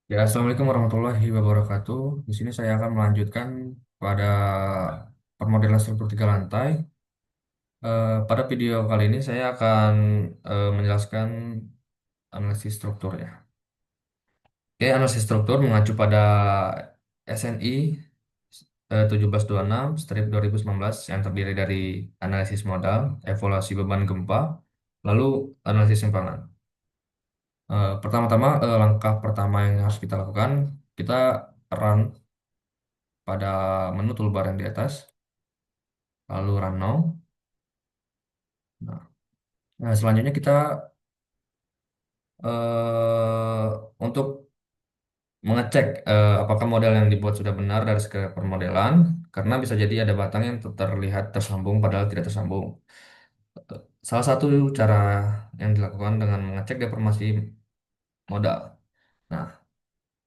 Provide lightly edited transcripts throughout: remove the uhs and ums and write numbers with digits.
Ya, Assalamualaikum warahmatullahi wabarakatuh. Di sini saya akan melanjutkan pada permodelan struktur tiga lantai. Pada video kali ini saya akan menjelaskan analisis struktur ya. Oke, analisis struktur mengacu pada SNI 1726 strip 2019 yang terdiri dari analisis modal, evaluasi beban gempa, lalu analisis simpanan. Pertama-tama langkah pertama yang harus kita lakukan, kita run pada menu toolbar yang di atas, lalu run now. Nah, selanjutnya kita untuk mengecek apakah model yang dibuat sudah benar dari segi permodelan, karena bisa jadi ada batang yang terlihat tersambung padahal tidak tersambung. Salah satu cara yang dilakukan dengan mengecek deformasi modal. Nah,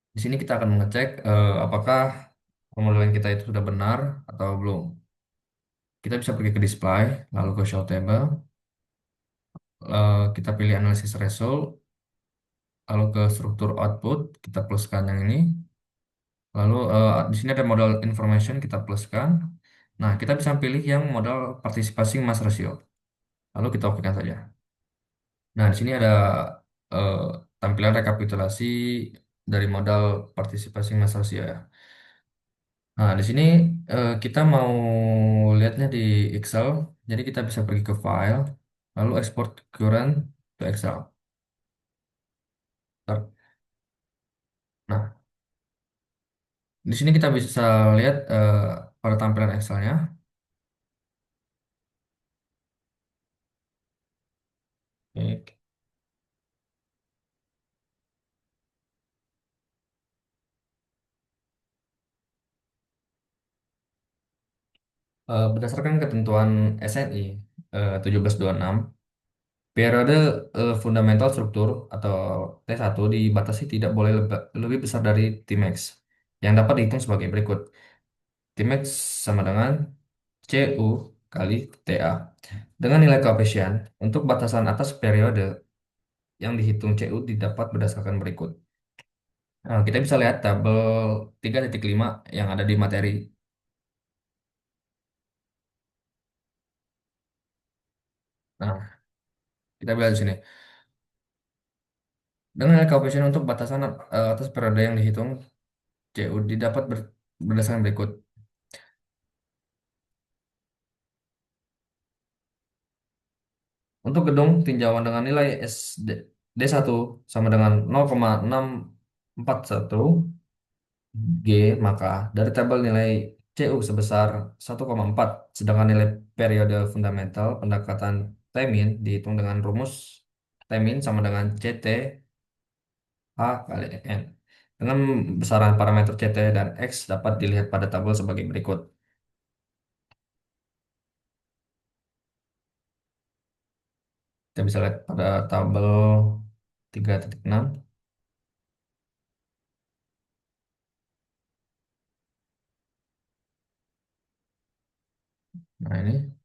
di sini kita akan mengecek apakah permodelan kita itu sudah benar atau belum. Kita bisa pergi ke display, lalu ke show table, kita pilih analisis result, lalu ke struktur output kita pluskan yang ini, lalu di sini ada modal information kita pluskan. Nah, kita bisa pilih yang modal partisipasi mass ratio, lalu kita okekan saja. Nah, di sini ada eh, tampilan rekapitulasi dari modal partisipasi mass ratio ya. Nah, di sini kita mau lihatnya di Excel, jadi kita bisa pergi ke file, lalu export current to Excel. Nah, di sini kita bisa lihat pada tampilan Excelnya. Oke. Berdasarkan ketentuan SNI 1726, periode fundamental struktur atau T1 dibatasi tidak boleh lebih besar dari Tmax yang dapat dihitung sebagai berikut. Tmax sama dengan CU kali TA. Dengan nilai koefisien, untuk batasan atas periode yang dihitung CU didapat berdasarkan berikut. Nah, kita bisa lihat tabel 3.5 yang ada di materi. Nah, kita lihat di sini. Dengan nilai koefisien untuk batasan atas periode yang dihitung, CU didapat berdasarkan berikut. Untuk gedung tinjauan dengan nilai SD D1 sama dengan 0,641 G, maka dari tabel nilai CU sebesar 1,4, sedangkan nilai periode fundamental pendekatan T-min dihitung dengan rumus T-min sama dengan CT A kali N. Dengan besaran parameter CT dan X dapat dilihat pada tabel sebagai berikut. Kita bisa lihat pada tabel 3.6. Nah, ini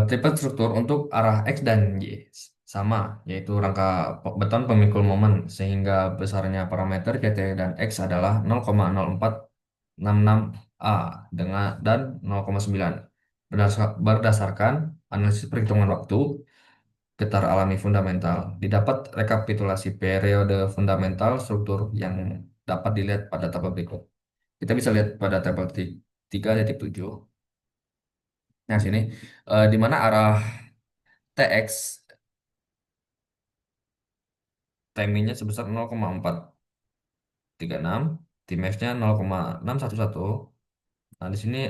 triple struktur untuk arah X dan Y sama, yaitu rangka beton pemikul momen sehingga besarnya parameter CT dan X adalah 0,0466 A dengan dan 0,9. Berdasarkan analisis perhitungan waktu getar alami fundamental, didapat rekapitulasi periode fundamental struktur yang dapat dilihat pada tabel berikut. Kita bisa lihat pada tabel 3.7. Nah, sini di mana arah TX timingnya sebesar 0,436, Tmax-nya 0,611. Nah, di sini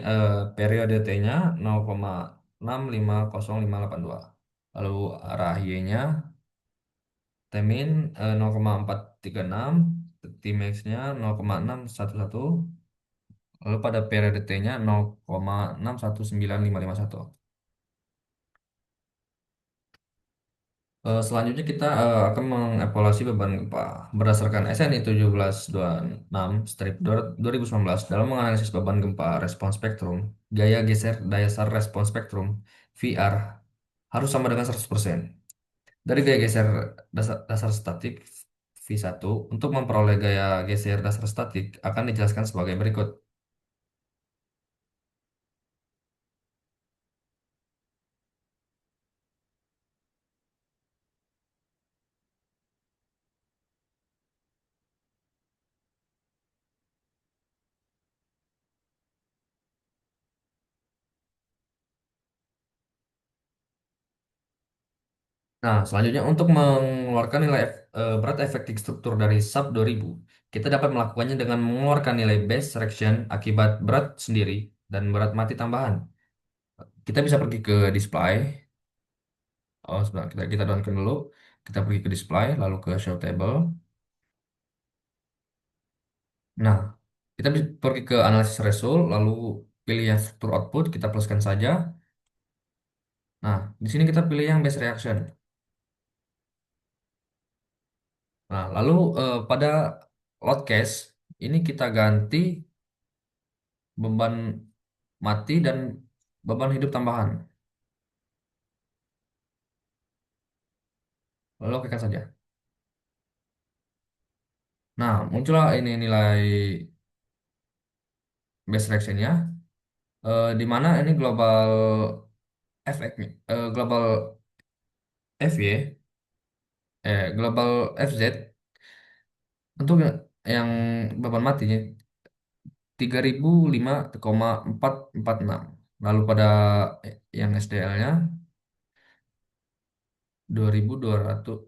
periode T-nya 0,650582. Lalu arah Y-nya Tmin 0,436, Tmax-nya 0,611. Lalu pada periode T-nya 0,619551. Selanjutnya kita akan mengevaluasi beban gempa berdasarkan SNI 1726 strip 2019 dalam menganalisis beban gempa respons spektrum, gaya geser dasar respons spektrum VR harus sama dengan 100%. Dari gaya geser dasar statik V1 untuk memperoleh gaya geser dasar statik akan dijelaskan sebagai berikut. Nah, selanjutnya untuk mengeluarkan nilai berat efektif struktur dari sub 2000, kita dapat melakukannya dengan mengeluarkan nilai base correction akibat berat sendiri dan berat mati tambahan. Kita bisa pergi ke display. Oh, sebentar, kita downkan dulu. Kita pergi ke display, lalu ke show table. Nah, kita bisa pergi ke analisis result, lalu pilih yang struktur output, kita pluskan saja. Nah, di sini kita pilih yang base reaction. Nah, lalu pada load case, ini kita ganti beban mati dan beban hidup tambahan. Lalu okekan saja. Nah, muncullah ini nilai base reaction-nya, di mana ini global FX, global FY, global FZ untuk yang beban matinya 3005,446. Lalu pada yang SDL-nya 2277,12.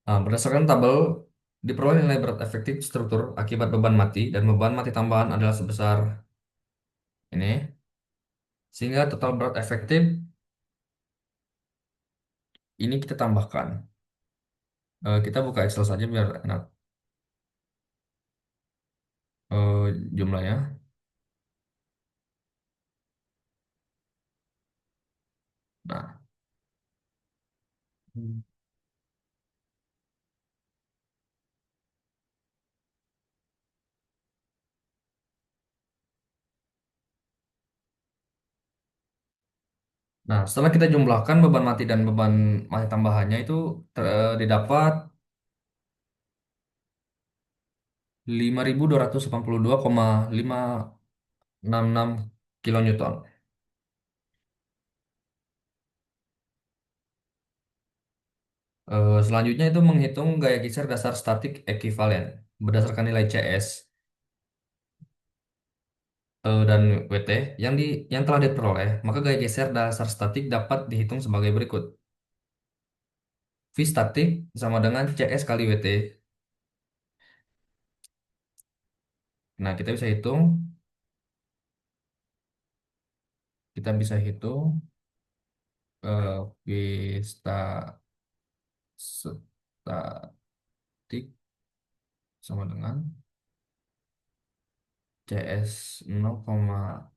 Nah, berdasarkan tabel, diperoleh nilai berat efektif struktur akibat beban mati dan beban mati tambahan adalah sebesar ini, sehingga total berat efektif ini kita tambahkan. Kita buka Excel saja biar enak jumlahnya. Nah, setelah kita jumlahkan beban mati dan beban mati tambahannya itu didapat 5282,566 kilonewton. Selanjutnya itu menghitung gaya geser dasar statik ekuivalen berdasarkan nilai CS dan WT yang telah diperoleh, maka gaya geser dasar statik dapat dihitung sebagai berikut. V statik sama dengan CS kali WT. Nah, kita bisa hitung V statik sama dengan CS 0,087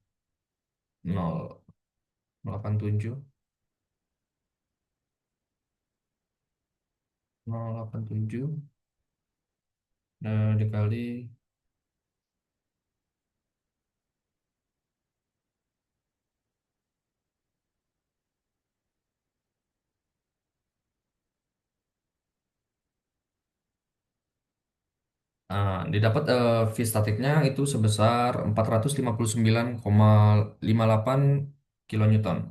087 dikali. Didapat V statiknya itu sebesar 459,58 kilonewton.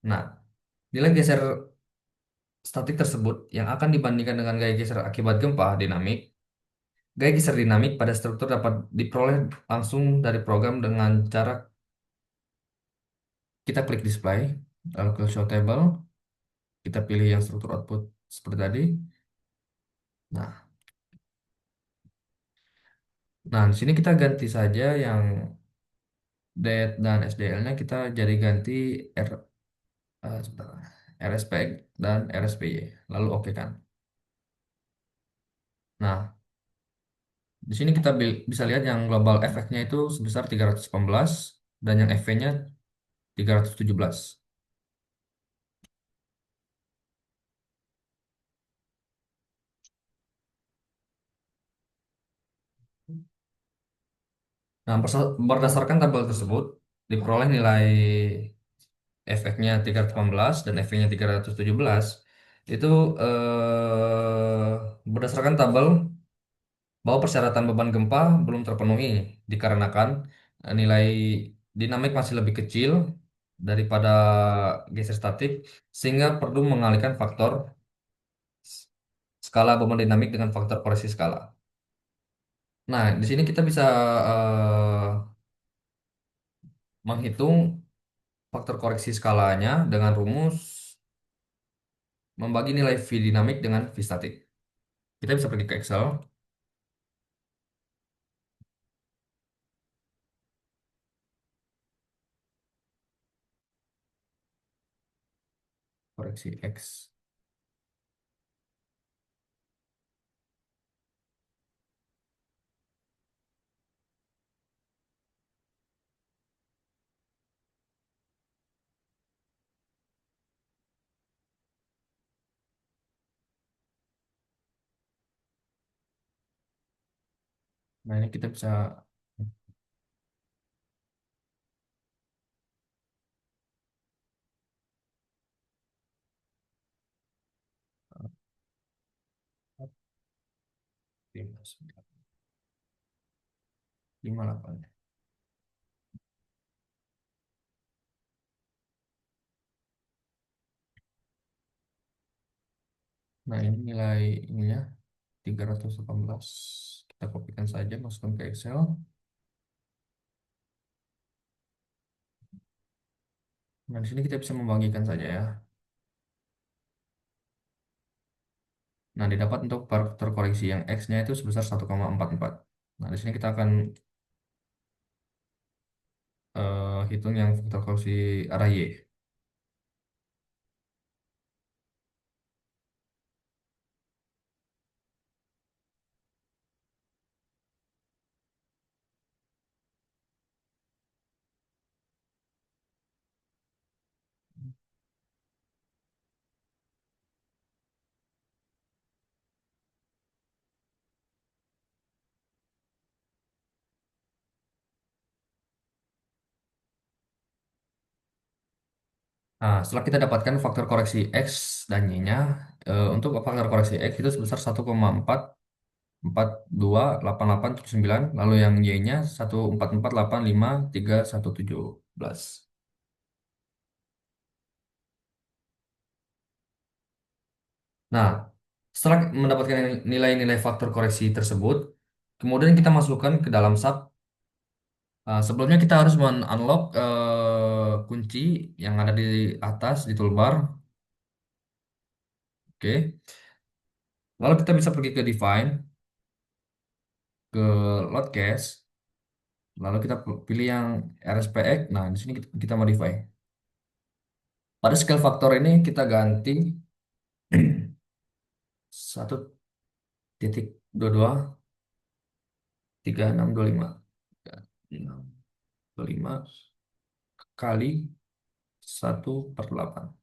Nah, nilai geser statik tersebut yang akan dibandingkan dengan gaya geser akibat gempa dinamik. Gaya geser dinamik pada struktur dapat diperoleh langsung dari program dengan cara kita klik display, lalu ke show table, kita pilih yang struktur output seperti tadi. Nah, di sini kita ganti saja yang det dan SDL-nya kita jadi ganti R, sebentar, RSP dan RSPY. Lalu oke kan. Nah, di sini kita bisa lihat yang global efeknya itu sebesar 318. dan yang FV-nya 317. Nah, berdasarkan tabel tersebut, diperoleh nilai efeknya 318 dan efeknya 317 itu berdasarkan tabel bahwa persyaratan beban gempa belum terpenuhi dikarenakan nilai dinamik masih lebih kecil daripada geser statik sehingga perlu mengalihkan faktor skala beban dinamik dengan faktor koreksi skala. Nah, di sini kita bisa menghitung faktor koreksi skalanya dengan rumus membagi nilai V dinamik dengan V statik. Kita bisa pergi ke Excel, koreksi X. Nah, ini kita bisa, lima, sembilan, lima, delapan. Nah, ini nilai ininya 318. Kita kopikan saja, masukkan ke Excel. Nah, di sini kita bisa membagikan saja ya. Nah, didapat untuk faktor koreksi yang X-nya itu sebesar 1,44. Nah, di sini kita akan hitung yang faktor koreksi arah Y. Nah, setelah kita dapatkan faktor koreksi X dan Y-nya, untuk faktor koreksi X itu sebesar 1,442889, lalu yang Y-nya 144853117. Nah, setelah mendapatkan nilai-nilai faktor koreksi tersebut, kemudian kita masukkan ke dalam sub. Sebelumnya kita harus men-unlock kunci yang ada di atas di toolbar. Oke. Lalu kita bisa pergi ke define, ke load cache, lalu kita pilih yang RSPX. Nah, di sini kita modify. Pada scale faktor ini kita ganti 1,22 3625 3625 kali 1/8.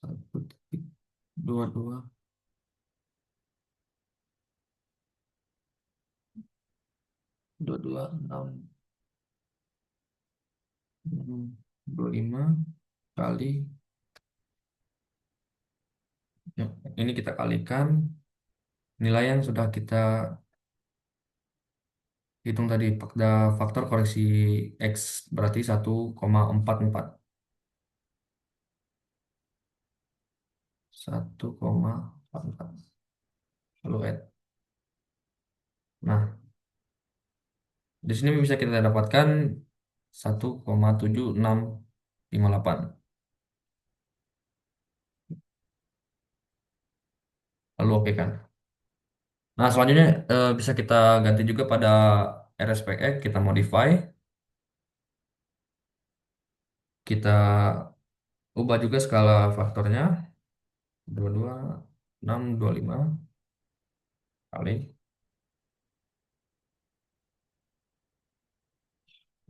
1,22 enam 25 kali, ya, ini kita kalikan nilai yang sudah kita hitung tadi pada faktor koreksi X berarti 1,44. 1,44. Lalu add. Nah, di sini bisa kita dapatkan 1,7658. Lalu oke kan. Nah, selanjutnya bisa kita ganti juga pada RSPX, kita modify, kita Ubah juga skala faktornya 22,625 kali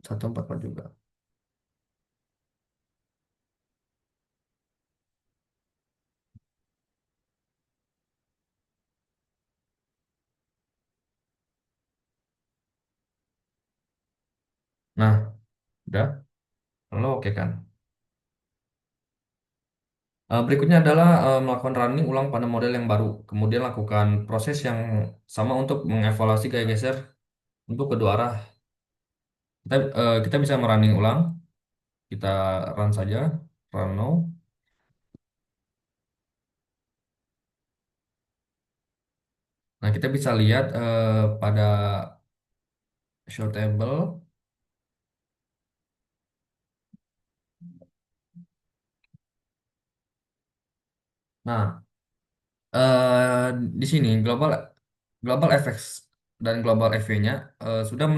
144 juga. Nah, udah. Lalu oke kan? Berikutnya adalah melakukan running ulang pada model yang baru. Kemudian lakukan proses yang sama untuk mengevaluasi gaya geser untuk kedua arah. Kita bisa merunning ulang. Kita run saja. Run now. Nah, kita bisa lihat pada show table. Nah, di sini global global FX dan global FV-nya sudah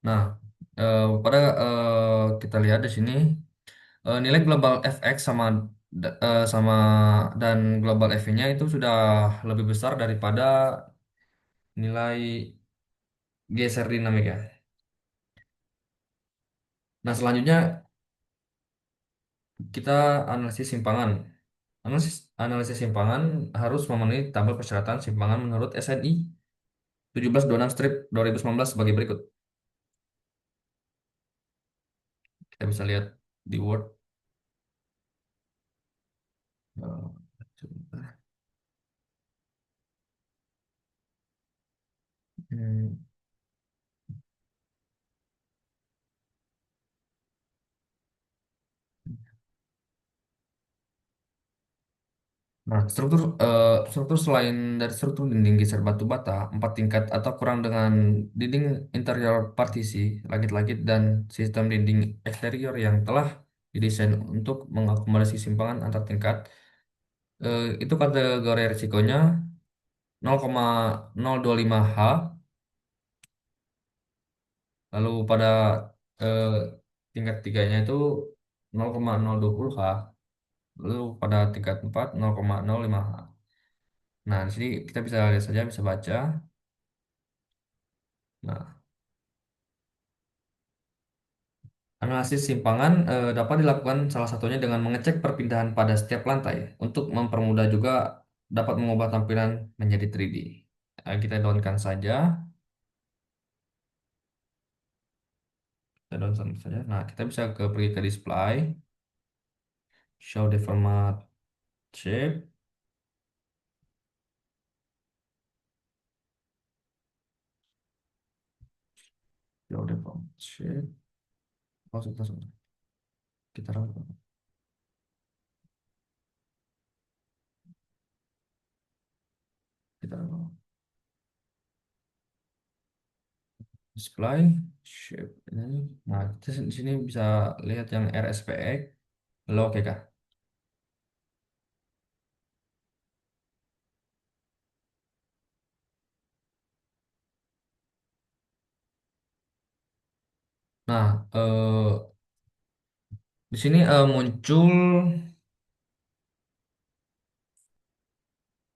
nah pada kita lihat di sini nilai global FX sama dan global FV-nya itu sudah lebih besar daripada nilai geser dinamik ya. Nah, selanjutnya kita analisis simpangan. Analisis simpangan harus memenuhi tabel persyaratan simpangan menurut SNI 1726-2019 sebagai berikut. Kita bisa lihat di Word. Eh, sebentar. Hmm. Nah, struktur selain dari struktur dinding geser batu bata, empat tingkat atau kurang dengan dinding interior partisi, langit-langit, dan sistem dinding eksterior yang telah didesain untuk mengakomodasi simpangan antar tingkat, itu kategori risikonya 0,025 H. Lalu pada eh, tingkat tiganya itu 0,020 H. Lalu pada tingkat 4 0,05 H. Nah, di sini kita bisa lihat saja, bisa baca. Nah, analisis simpangan dapat dilakukan salah satunya dengan mengecek perpindahan pada setiap lantai. Untuk mempermudah juga dapat mengubah tampilan menjadi 3D. Kita downkan saja. Kita downkan saja. Nah, kita bisa pergi ke display, show deformat shape, show deformat shape. Oh, sebentar. Kita run. Kita display shape ini. Nah, kita di sini bisa lihat yang RSPX. Lalu oke kah? Nah, di sini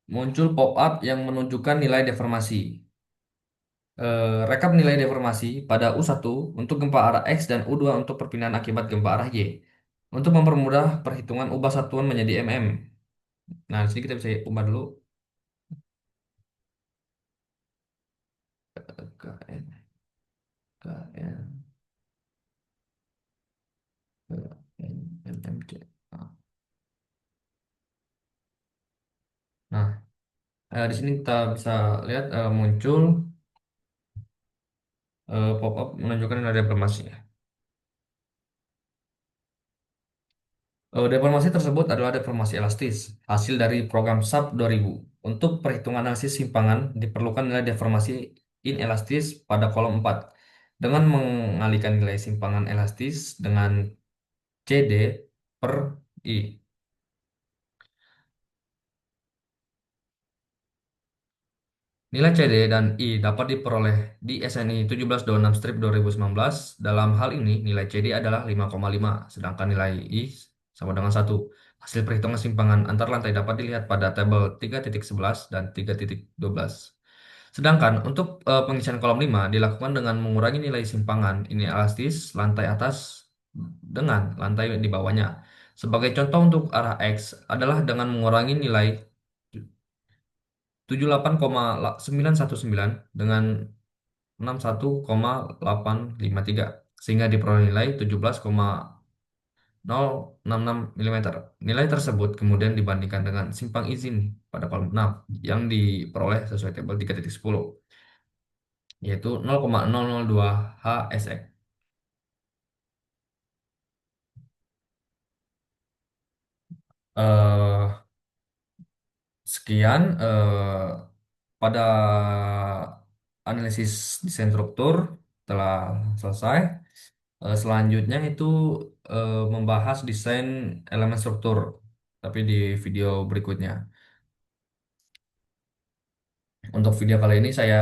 muncul pop-up yang menunjukkan nilai deformasi. Rekap nilai deformasi pada U1 untuk gempa arah X dan U2 untuk perpindahan akibat gempa arah Y. Untuk mempermudah perhitungan ubah satuan menjadi mm. Nah, di sini kita bisa ubah dulu KN, KN, MMC. Nah, di sini kita bisa lihat muncul pop-up menunjukkan nilai deformasi. Deformasi tersebut adalah deformasi elastis, hasil dari program SAP 2000. Untuk perhitungan analisis simpangan, diperlukan nilai deformasi inelastis pada kolom 4. dengan mengalihkan nilai simpangan elastis dengan CD per I. Nilai CD dan I dapat diperoleh di SNI 1726 strip 2019. Dalam hal ini, nilai CD adalah 5,5, sedangkan nilai I sama dengan 1. Hasil perhitungan simpangan antar lantai dapat dilihat pada tabel 3.11 dan 3.12. Sedangkan untuk pengisian kolom 5 dilakukan dengan mengurangi nilai simpangan ini elastis lantai atas dengan lantai di bawahnya. Sebagai contoh untuk arah X adalah dengan mengurangi nilai 78,919 dengan 61,853 sehingga diperoleh nilai 17,066 mm. Nilai tersebut kemudian dibandingkan dengan simpang izin pada kolom 6 yang diperoleh sesuai tabel 3.10 yaitu 0,002 HSE. Eh, Sekian pada analisis desain struktur telah selesai. Selanjutnya itu membahas desain elemen struktur, tapi di video berikutnya. Untuk video kali ini saya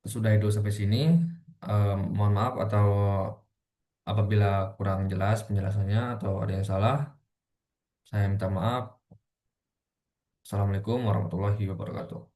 sudah dulu sampai sini. Mohon maaf atau apabila kurang jelas penjelasannya atau ada yang salah, saya minta maaf. Assalamualaikum warahmatullahi wabarakatuh.